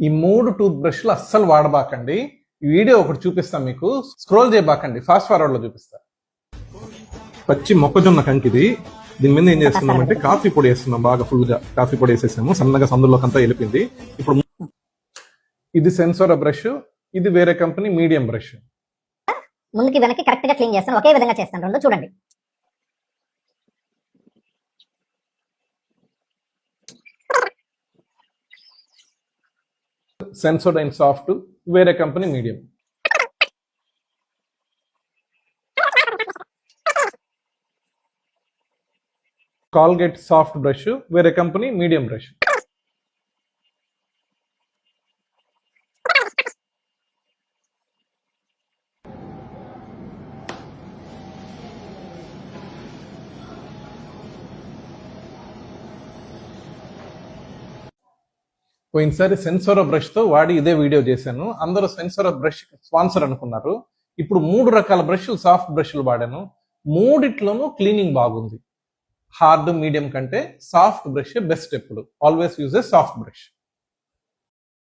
ఈ 3 టూత్ బ్రష్లు అస్సలు వాడబాకండి. ఈ వీడియో ఒకటి చూపిస్తాం మీకు, స్క్రోల్ చేయబాకండి, ఫాస్ట్ ఫార్వర్డ్ లో చూపిస్తా. పచ్చి మొక్కజొన్న కంకిది. దీని మీద ఏం చేస్తున్నామంటే కాఫీ పొడి వేస్తున్నాం. బాగా ఫుల్ గా కాఫీ పొడి వేసేసాము, సన్నగా సందులోకి అంతా వెళ్ళిపోయింది. ఇప్పుడు ఇది సెన్సోరా బ్రష్, ఇది వేరే కంపెనీ మీడియం బ్రష్. ముందుకి వెనక్కి కరెక్ట్ గా క్లీన్ చేస్తాను, ఒకే విధంగా చేస్తాను రెండు, చూడండి. సెన్సోడైన్ సాఫ్ట్, వేరే company medium. Colgate soft brush, వేరే కంపెనీ మీడియం బ్రష్. పోయినసారి సెన్సోరా బ్రష్ తో వాడి ఇదే వీడియో చేశాను. అందరూ సెన్సోరా బ్రష్ స్పాన్సర్ అనుకున్నారు. ఇప్పుడు 3 రకాల బ్రష్లు, సాఫ్ట్ బ్రష్లు వాడాను. మూడిట్లోనూ క్లీనింగ్ బాగుంది. హార్డ్, మీడియం కంటే సాఫ్ట్ బ్రష్ బెస్ట్. ఎప్పుడు always use a soft brush.